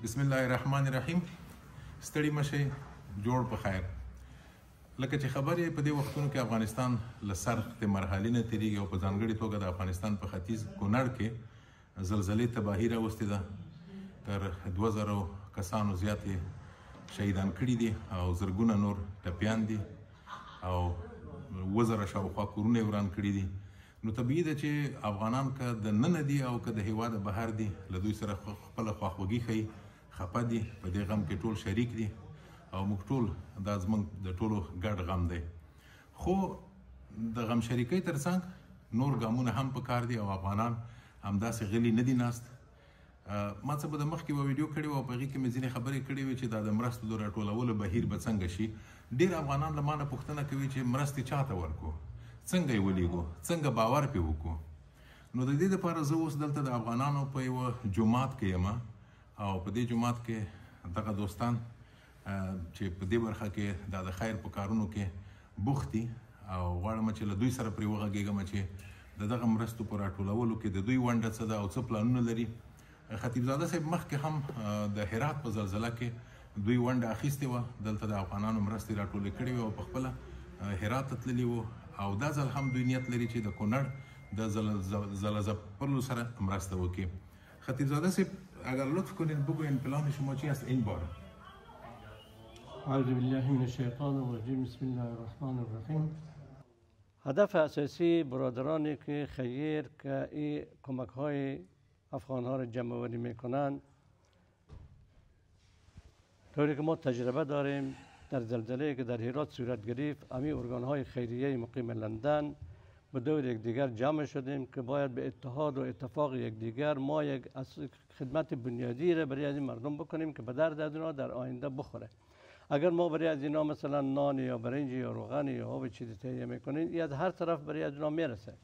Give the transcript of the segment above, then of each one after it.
بسم الله الرحمن الرحیم. ستړي مشي جوړ په خیر. لکه چې خبرې په دې وختونو کې افغانستان له سخت مرحلې نه تیریږي او په ځانګړي توګه د افغانستان په ختیځ کونړ کې زلزلې تباهي راوستې ده. تر 2000 کسانو زیاتې شهیدان کړي دي او زرګونه نور ټپیان دي او 2000 شاوخوا کورونه وران کړي دي. نو طبیعي ده چې افغانان که د ننه دي او که د هیواد بهر دي له دوی سره خپله خواخوږي ښیي، خفه دي، په دې غم کې ټول شریک دي او موږ ټول دا زموږ د ټولو ګډ غم دی. خو د غم شریکۍ ترڅنګ نور ګامونه هم پکار دي او افغانان همداسې غلي نه دي ناست. ما څه به د مخکې یوه ویډیو کړې وه او په هغې کې مې ځینې خبرې کړې وې چې دا د مرستو د راټولولو بهیر به څنګه شي. ډېر افغانان له ما نه پوښتنه کوي چې مرستې چاته ورکړو، څنګه یې ولیږو، څنګه باور پرې وکړو. نو د دې دپاره زه اوس دلته د افغانانو په یوه جومات کې یم او په دې جومات کې دغه دوستان چې په دې برخه کې دا د خیر په کارونو کې بوخت دي او غواړم چې له دوی سره پرې وغږېږم چې د دغه مرستو په راټولولو کې د دوی ونډه څه ده او څه پلانونه لري. خطیبزاده صاحب مخکې هم د هرات په زلزله کې دوی ونډه اخیستې وه، دلته د افغانانو مرستې راټولې کړې وې او په خپله هرات ته تللي وو او دا ځل هم دوی نیت لري چې د کونړ د زلزله‌پرلو سره مرسته وکړي. خطیبزاده صاحب اگر لطف کنید بگوین پلان شما چی است این بار؟ اعوذ بالله من الشیطان الرجیم. بسم الله الرحمن الرحیم. هدف اساسی برادرانی که خیر که این کمک های افغان ها را جمع آوری میکنند، طوری که ما تجربه داریم در زلزله که در هرات صورت گرفت، امی ارگان های خیریه مقیم لندن به دور یکدیگر جمع شدیم که باید به اتحاد و اتفاق یکدیگر ما یک خدمت بنیادی را برای از این مردم بکنیم که به درد از اینا در آینده بخوره. اگر ما برای از اینا مثلا نان یا برنج یا روغن یا آب چیزی تهیه میکنیم، این از هر طرف برای از اینا میرسه.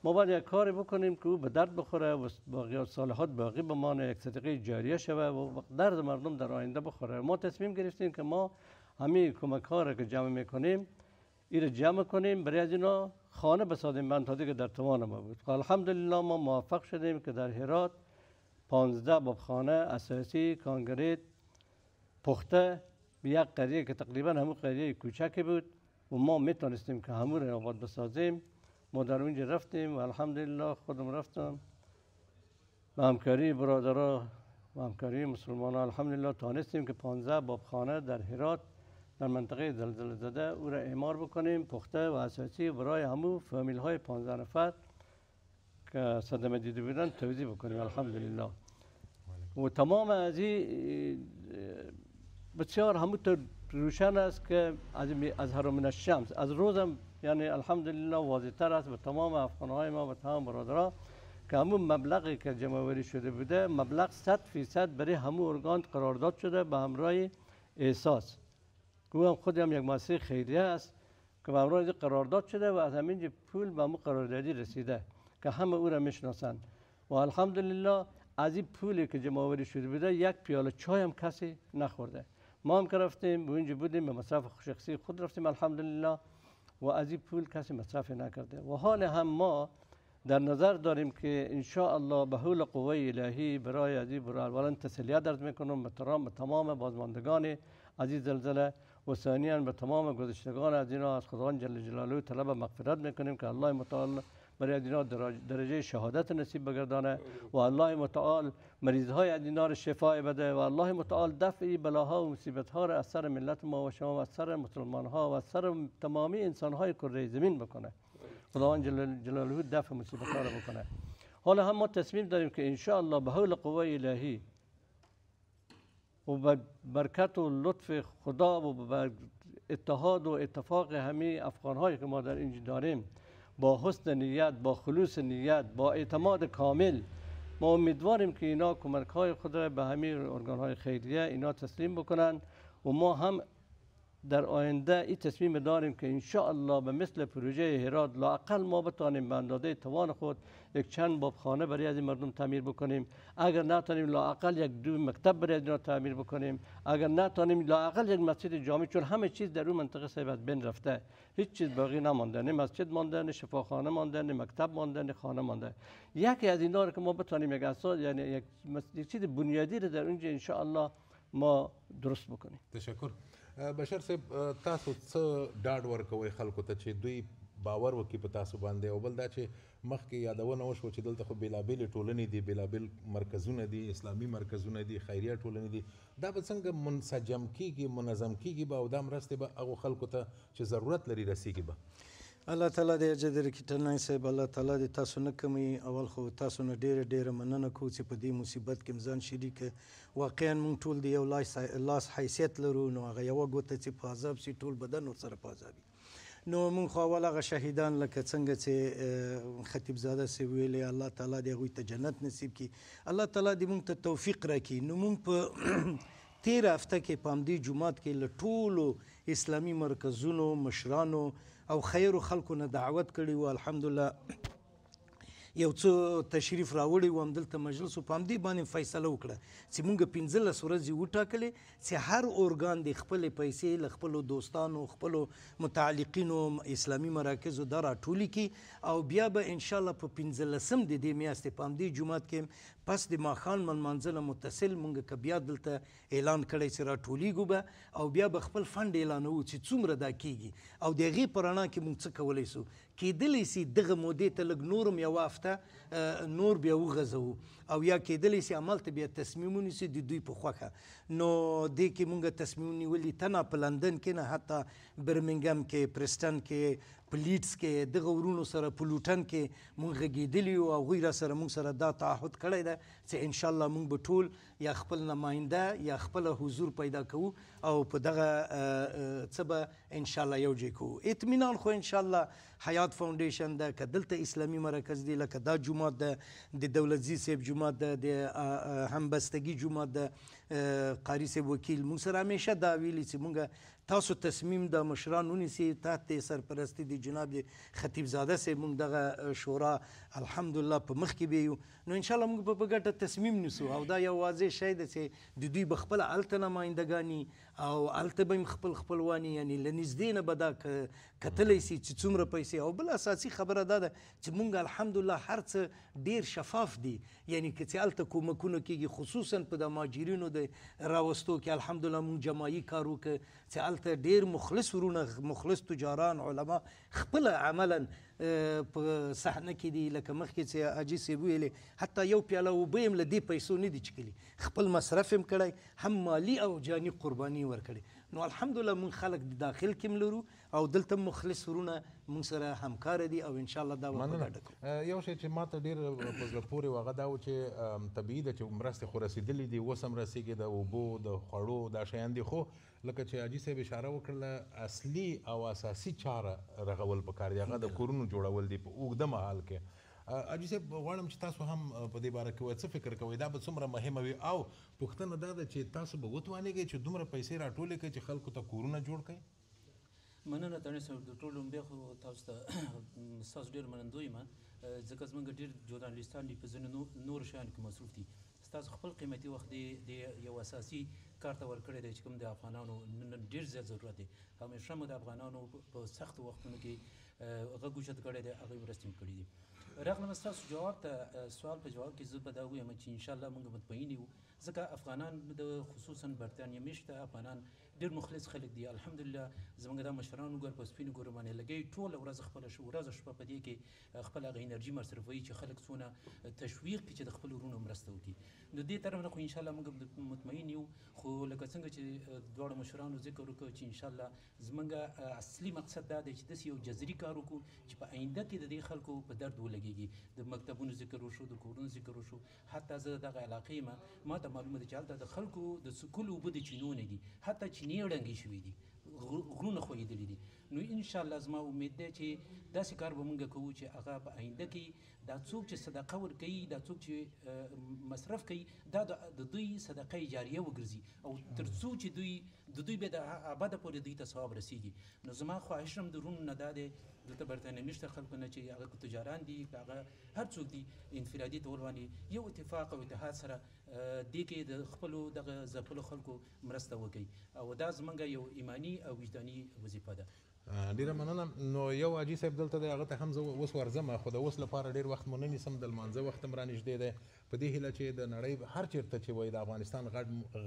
ما باید یک کاری بکنیم که او به درد بخوره و باقی صالحات باقی بمانه، یک صدقه جاریه شوه و درد مردم در آینده بخوره. ما تصمیم گرفتیم که ما همین کمک ها را که جمع میکنیم این جمع کنیم برای از اینا خانه بسازیم منطقه که در توان ما بود. الحمدلله ما موفق شدیم که در هرات 15 بابخانه اساسی کانکریت پخته به یک قریه که تقریبا همون قریه کوچکی بود و ما میتونستیم که همون را آباد بسازیم. ما در اونجا رفتیم و الحمدلله خودم رفتم به همکاری برادرها و همکاری مسلمان ها الحمدلله تانستیم که 15 بابخانه در هرات در منطقه زلزله زده او را اعمار بکنیم، پخته و اساسی برای همون فامیل های 15 نفر که صدمه دیده بودن توزیع بکنیم الحمدلله. و تمام از این بسیار همونطور روشن است که از هر من الشمس از روزم یعنی الحمدلله واضح تر است به تمام افغانهای ما و تمام برادرها که همون مبلغی که جمع آوری شده بوده مبلغ 100% برای همون ارگان قرارداد شده به همراه احساس. او هم خود هم یک مؤسسه خیریه است که به همراه قرارداد شده و از همین پول به همون قراردادی رسیده که همه او را میشناسند و الحمدلله از این پولی که جمع آوری شده بوده یک پیاله چای هم کسی نخورده. ما هم که رفتیم به اونجا بودیم به مصرف شخصی خود رفتیم الحمدلله و از این پول کسی مصرف نکرده. و حال هم ما در نظر داریم که ان شاء الله به حول قوه الهی برای از این اولا تسلیت عرض میکنم به تمام بازماندگان از این زلزله و ثانیاً به تمام گذشتگان از اینا از خداوند جل جلاله طلب مغفرت میکنیم که الله متعال برای از اینا درجه شهادت نصیب بگردانه و الله متعال مریض های از اینا را شفای بده و الله متعال دفع بلاها و مصیبت ها را از سر ملت ما و شما و از سر مسلمان ها و از سر تمامی انسان های کره زمین بکنه. خداوند جل جلاله دفع مصیبت ها را بکنه. حالا هم ما تصمیم داریم که ان شاء الله به حول قوه الهی و به برکت و لطف خدا و به اتحاد و اتفاق همه افغان هایی که ما در اینجا داریم با حسن نیت، با خلوص نیت، با اعتماد کامل ما امیدواریم که اینا کمک های خود را به همه ارگان های خیریه اینا تسلیم بکنند و ما هم در آینده این تصمیم داریم که انشاءالله به مثل پروژه هرات لااقل ما بتانیم به اندازه توان خود یک چند بابخانه برای از این مردم تعمیر بکنیم. اگر نتانیم لااقل یک دو مکتب برای اینا تعمیر بکنیم. اگر نتانیم لااقل یک مسجد جامع، چون همه چیز در اون منطقه صاحب از بین رفته، هیچ چیز باقی نمانده، نه مسجد مانده، نه شفاخانه مانده، نه مکتب مانده، نه خانه مانده. یکی از اینا رو که ما بتانیم یک اساس، یعنی یک چیز بنیادی رو در اونجا انشاءالله ما درست بکنیم. تشکر. بشر صاحب، تاسو څه ډاډ ورکوئ خلکو ته چې دوی باور وکړي په تاسو باندې؟ او بل دا چې مخکې یادونه وشوه چې دلته خو بېلابېلې ټولنې دي، بېلابېل مرکزونه دي، اسلامي مرکزونه دي، خیریه ټولنې دي، دا به څنګه منسجم کیږي، منظم کیږي به، او دا مرستې به هغو خلکو ته چې ضرورت لري رسیږي به؟ الله تعالی دې اجر درکړي ټرنای صاحب، الله تعالی دې تاسو نه کموي. اول خو تاسو نه ډېره مننه کوو چې په دې مصیبت کې ځان شریک. واقعا موږ ټول د یو لاس حیثیت لرو، نو هغه یوه ګوته چې په عذاب سي ټول بدن ورسره په عذابي. نو موږ خو اول هغه شهیدان لکه څنګه چې خطیب زاده صاحب ویلې، الله تعالی دې هغوی ته جنت نصیب کړي، الله تعالی دې موږ ته توفیق راکړي. نو موږ په تېره هفته کې په همدې جومات کې له ټولو اسلامي مرکزونو مشرانو او خیرو خلکو نه دعوت کړی و. الحمدلله یو څه تشریف راوړی و همدلته مجلس، په همدې باندې فیصله وکړه چې موږ 15 ورځې وټاکلې چې هر ارګان د خپلې پیسې له خپلو دوستانو، خپلو متعلقینو اسلامي مراکزو دا راټولې کړي، او بیا به انشاءالله په 15 د دې میاشتې په همدې جومات کې پس د ماښام لمانځه نه متصل موږ که بیا دلته اعلان کړی چې راټولیږو به، او بیا به خپل فنډ اعلانوو چې څومره دا کیږي، او د هغې په رڼا کې موږ څه کولی سو. کیدلی سي دغه مودې ته لږ نورم یوه هفته نور بیا وغځوو، او یا کیدلی سي همالته بیا تصمیم ونیسو د دوی په خوښه. نو دې کې موږ تصمیم نیولي تنه په لندن کې نه، حتی برمنګم کې، پرسټن کې، په لیډز کې، دغه ورونو سره په لوټن کې موږ غږېدلي یو، او هغوی را سره موږ سره دا تعهد کړی ده چې انشاءالله موږ به ټول یا خپل نماینده یا خپله حضور پیدا کوو، او په دغه څه به انشاءالله یو ځای کوو. اطمینان خو انشاءالله حیات فاونډیشن ده، که دلته اسلامي مرکز دی لکه دا جومات ده، د دولتزي صاحب جومات ده، د همبستګي جومات ده، قاري صاحب وکیل موږ سره همیشه دا ویلي چې موږ تاسو تصمیم د مشران ونیسئ تحت سرپرستی د جناب خطیب زاده صاحب، موږ دغه شورا الحمدلله په مخ کې بیو. نو انشاءالله موږ به په ګډه تصمیم نیسو، او دا یو واضح شی ده چې د دوی به خپله هلته نمایندګاني او هلته به خپل خپلواني، یعنی له نږدې نه به دا کتلی سي چې څومره پیسې. او بل اساسي خبره دا ده چې موږ الحمدلله هر څه ډېر شفاف دي، یعنی که چې هلته کومکونه کېږي خصوصا په د مهاجرینو د راوستو کې الحمدلله موږ جماعي کار وکړ چې هلته ډېر مخلص ورونه، مخلص تجاران، علما خپله عملا په صحنه کې دي. لکه مخکې چې حاجي صاحب ویلې حتی یو پیاله اوبه یې هم له دې پیسو نه دي چکلي، خپل مصرف هم کړی، هم مالي او جاني قرباني ورکړې. نو الحمدلله موږ خلک د داخل کې هم لرو، او دلته مخلص ورونه موږ سره همکاره دي، او انشاءالله دا به په ګډه کوو. یو شی چې ما ته ډېر په زړه پورې و هغه دا و چې طبیعي ده چې مرستې خو رسېدلې دي، اوس هم رسېږي، د اوبو، د خوړو دا شیان دي، خو لکه چې حاجي صاحب اشاره وکړله اصلي او اساسي چاره رغول پکار دي، هغه د کورونو جوړول دي په اوږده مهال کې. حاجي صاحب غواړم چې تاسو هم په دې باره کې څه فکر کوئ، دا به څومره مهمه وي، او پوښتنه دا ده چې تاسو به وتوانېږئ چې دومره پیسې راټولې کړئ چې خلکو ته کورونه جوړ کړئ؟ مننه ترنې صاحب، د ټولو بیا خو تاسو ته ستاسو ډېر منندوی یم، ځکه زموږ ډېر ژورنالیستان دي په ځینو نورو شیانو کې مصروف دي. ستاسو خپل قیمتي وخت د یو اساسي کار ته ورکړی دی چې کوم د افغانانو نن ډېر زیات ضرورت دی. همیشه مو د افغانانو په سختو وختونو کې غږ اوچت کړی دی، هغوی مرستې مو کړي دي. رغم ستاسو جواب ته سوال په جواب کې زه به دا ووایم چې انشاءالله موږ مطمئن یو، ځکه افغانان د خصوصا برطانیه میشته افغانان ډېر مخلص خلک دي. الحمدلله زموږ دا مشران وګوره په سپینو ګورو باندې لګوي، ټوله ورځ خپله ورځ شپه په دې کې خپله هغه انرژي مصرفوي چې خلک څونه تشویق کړي چې د خپلو ورونو مرسته وکړي. د دې طرف نه خو انشاءالله موږ مطمئن یو، خو لکه څنګه چې دواړو مشرانو ذکر وکړ چې انشاءالله زموږ اصلي مقصد دا دی چې داسې یو جذري کار وکړو چې په آینده کې د دې خلکو په درد ولګېږي. د مکتبونو ذکر وشو، د کورونو ذکر وشو، حتی زه دغه علاقې یم، ما ته معلومه ده چې هلته د خلکو د څښلو اوبه د چینو نه دي، حتی چینې ړنګې شوي دي، غرونه ښویېدلي دي. نو ان شاء الله زما امید دی چې داسې کار به موږ کوو چې هغه په آینده کې دا څوک چې صدقه ورکوي دا څوک چې مصرف کوي دا د دوی صدقه جاریه وګرځي او تر څو چې دوی د دوی به د ابده پورې دوی ته ثواب رسیږي. نو زما خواهش هم د رونو نه دا دی دلته برطانیه میشته خلکو نه چې هغه تجاران دي که هغه هر څوک دي انفرادي طور باندې یو اتفاق او اتحاد سره دې کې د خپلو دغه ځپلو خلکو مرسته وکړي او دا زموږ یو ایماني او وجداني وظیفه ده. ډیره مننه. نو یو حاجي صاحب دلته دی هغه ته هم زه اوس ورځم خو د اوس لپاره ډیر وخت مو نه نیسم د لمانځه وخت هم رانږدې دی په دې هیله چې د نړۍ هر چیرته چې وایي د افغانستان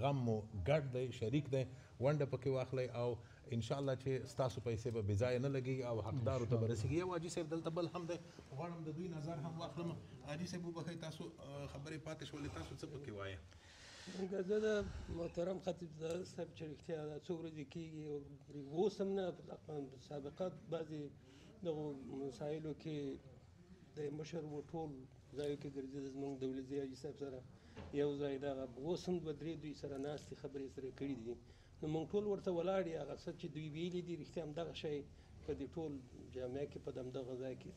غم مو ګډ دی شریک دی ونډه پکې واخلئ او انشاءالله چې ستاسو پیسې به بې ځایه نه لګي او حقدارو ته به رسیږي. یو حاجي صاحب دلته بل هم دی غواړم د دوی نظر هم واخلم. حاجي صاحب وبښئ تاسو خبرې پاتې شولې تاسو څه پکې وایئ؟ زه د محترم خطیب صاحب چې رښتیا دا څو ورځې کېږي اوس هم نه سابقات بعضې دغو مسایلو کې د مشر و ټول ځایو کې ګرځېده زموږ دولتي حاجي صاحب سره یو ځای دغه اوس هم دوه درې دوی سره ناستې خبرې سره کړي دي. نو موږ ټول ورته ولاړ یو هغه څه چې دوی ویلي دي رښتیا همدغه شی په دې ټول جامعه کې په همدغه ځای کې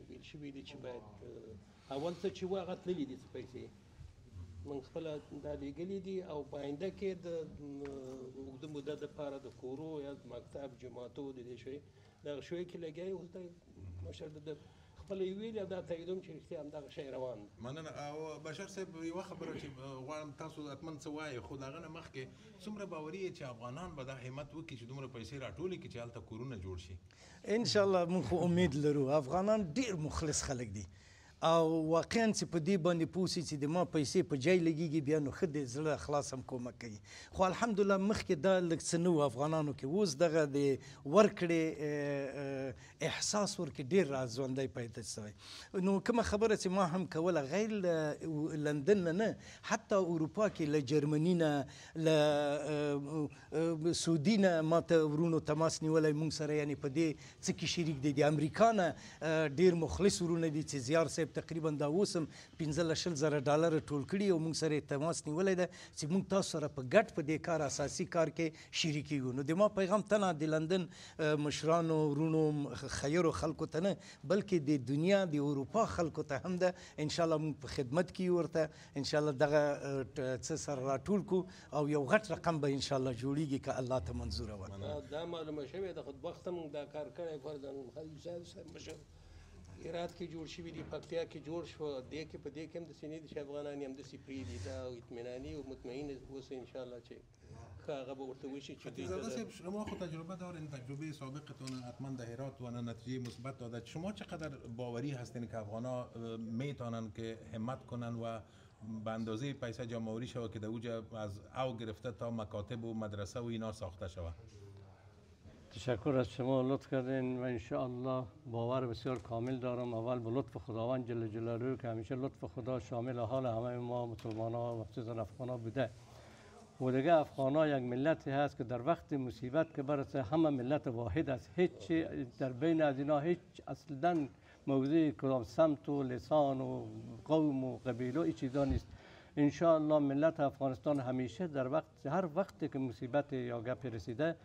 ویل شوي دي چې باید اول څه چې و هغه تللي دي څه پیسې موږ خپله دا لیږلي دي او په آینده کې د اوږده موده دپاره د کورو یا مکتب جوماتو د دې شی دغه شوی کې لګیا یې اوس د مشر د خپله یې ویلي او دا تاییدوم چې رښتیا همدغه شی روان دی. مننه. او بشر صاحب یوه خبره چې غواړم تاسو حتما څه وایئ خو د هغه نه مخکې څومره باوري یې چې افغانان به دا همت وکړي چې دومره پیسې راټولې کړي چې هلته کورونه جوړ شي؟ انشاءالله موږ خو امید لرو. افغانان ډېر مخلص خلک دي او واقعا چې په دې باندې پوه سي چې د ما پیسې په جای لګېږي بیا نو ښه د زړه اخلاص هم کومک کوي. خو الحمدلله مخکې دا لږ څه نه و افغانانو کې اوس دغه د ورکړې احساس ورکې ډېر راژوندی پیدا شوی. نو کومه خبره چې ما هم کوله غیر لندن نه حتی اروپا کې له جرمني نه له سعودي نه ما ته ورونو تماس نیولی موږ سره یعنې په دې څه کې شریک دی. د امریکا نه ډېر مخلص ورونه دي چې زیار صاحب تقریبا دا اوس هم 15,000 ټول کړي او موږ سره تماس نیولی ده چې موږ تاسو سره په ګډ په دې کار اساسي کار کې شریکېږو. نو د ما پیغام ته نه د لندن مشرانو ورونو خیرو خلکو ته نه بلکې د دنیا د اروپا خلکو ته هم ده. انشاءالله موږ په خدمت کې یو ورته انشاءالله دغه څه سره راټول کړو او یو غټ رقم به انشاءالله جوړیږي که الله ته منظوره وه. دا معلومه شوې ده خو وخت هم دا کار کړی فرضاً خلیل صاحب مشر هرات کې جوړ شوي دي پکتیا کې جوړ شو دې کې په دې کې هم داسې نه دي چې افغانان یې همداسې پرېږدي دا اطمیناني او مطمئن اوسئ انشاءالله چې ښه هغه به ورته وشي چې دوی زاده صاحب شما خود تجربه دارین تجربه سابقتون حتما در هرات و نتیجه مثبت داده شما چقدر باوری هستین که افغانا میتونن که همت کنن و به اندازه پیسه جمع‌آوری شود که در اوجا از او گرفته تا مکاتب و مدرسه و اینا ساخته شود؟ تشکر از شما لطف کردین و انشاءالله باور بسیار کامل دارم اول به لطف خداوند جل جلاله که همیشه لطف خدا شامل حال همه ما مسلمان‌ها و خصوصا افغان‌ها بوده و دیگه افغان‌ها یک ملتی هست که در وقت مصیبت که برسه همه ملت واحد است هیچ در بین از اینا هیچ اصلا موضوع کدام سمت و لسان و قوم و قبیله این چیزا نیست. انشاءالله ملت افغانستان همیشه در هر وقتی که مصیبت یا گپ رسیده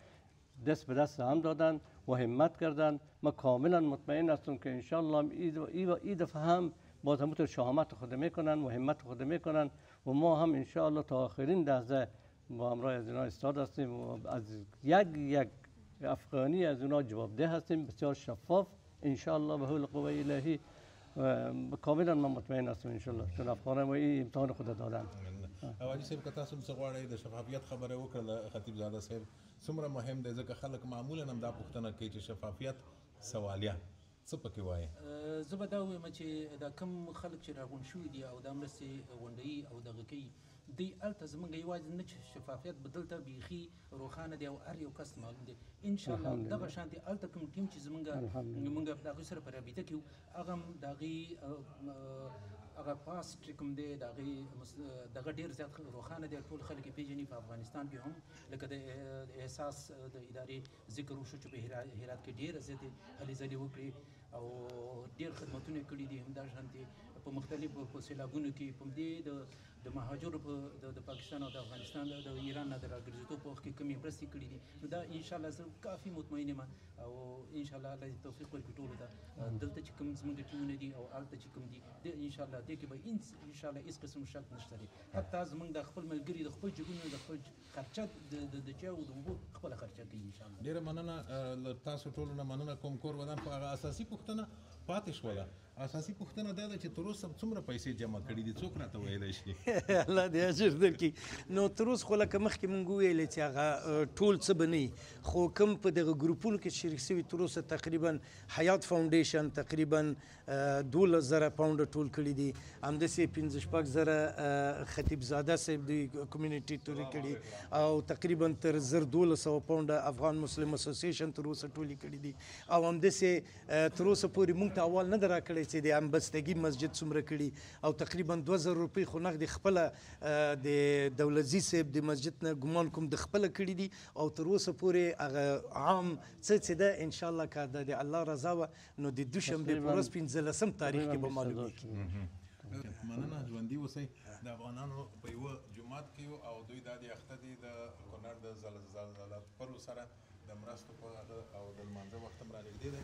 دست به دست هم دادن و همت کردن. ما کاملا مطمئن هستم که انشاءالله این دفعه هم باز همونطور شهامت خود میکنن و همت خود میکنن و ما هم انشاءالله تا آخرین لحظه با همراه از اینا استاد هستیم و از یک افغانی از اونا جوابده هستیم بسیار شفاف انشاءالله به حول قوه الهی کاملا من مطمئن هستم انشاءالله چون افغانان ما این امتحان خود دادن. حاجي صاحب که تاسو څه غواړئ د شفافیت خبره وکړه خطیب زاده صاحب څومره مهم دی ځکه خلک معمولا هم دا پوښتنه کوي چې شفافیت سوالیه څه پکې وایي؟ زه به دا ووایم چې دا کوم خلک چې راغونډ شوي دي او دا مرستې غونډوي او دغه کوي دوی هلته زموږ یوازې نه چې شفافیت به دلته بیخي روښانه دی او هر یو کس معلوم دی انشاءالله دغه شانتې هلته کوم ټیم چې زموږ د هغوی سره په رابطه کې وو هغه هم د هغې هغه پاس چې کوم دی د هغې دغه ډېر زیات روښانه دی ټول خلک یې پېژني په افغانستان کې هم لکه د احساس د ادارې ذکر وشو چې په هرات کې ډېره زیاتې هلې ځلې وکړي او ډېر خدمتونه یې کړي دي. همداشانتې په مختلفو په سیلابونو کې په دې د مهاجرو په د پاکستان او د افغانستان د ایران نه د راګرځېدو په وخت کې کومې مرستې کړي دي. نو دا انشاءالله زه کافي مطمئن یم او انشاءالله الله دې توفیق ورکړي ټولو ته. دلته چې کوم زموږ ټیمونه دي او هلته چې کوم دي انشاءالله دې کې به انشاءالله هېڅ قسم شک نشته دی. حتی زموږ د خپل ملګري د خپل جیبونو د خپل خرچه د چای او د اوبو خپله خرچه کوي انشاءالله. ډېره مننه له تاسو ټولو نه مننه کوم. کور ودان خو هغه اساسي پوښتنه پاتې شوله. اساسي پوښتنه دا ده چې تر اوسه څومره پیسې جمع کړي دي، څوک راته ویلی شي؟ الله دې اجر درکړي. نو تر اوسه خو لکه مخکې مونږ وویلې چې هغه ټول څه به نه وي، خو کوم په دغه ګروپونو کې شریک سوي تر اوسه تقریبا حیات فاونډیشن تقریبا 12,000 پاونډه ټول کړي دي. همداسې 15,000 خطیب زاده صاحب د کمیونټي تورې کړي او تقریبا تر 1,200 پاونډه افغان مسلم اسوسییشن تر اوسه ټولې کړي دي. او همداسې تر اوسه پورې مونږ ته اول نه ده راکړی چې د امبستګي مسجد څومره کړي او تقریبا 2,000 روپۍ خو نغدې خپله د دولتزي صاحب د مسجد نه ګمان کوم د خپله کړي دي. او تر اوسه پورې هغه عام څه چې ده انشاءالله که د الله رضا وه نو د دوشنبې په ورځ 15 تاریخ کې به معلومیږي. مننه، ژوندي اوسئ. د افغانانو په یوه جومات کې او دوی دا د اخته دي د کونړ د زلزلهپرو سره د مرستو په هغه او د لمانځه وخت هم رانږدې دی.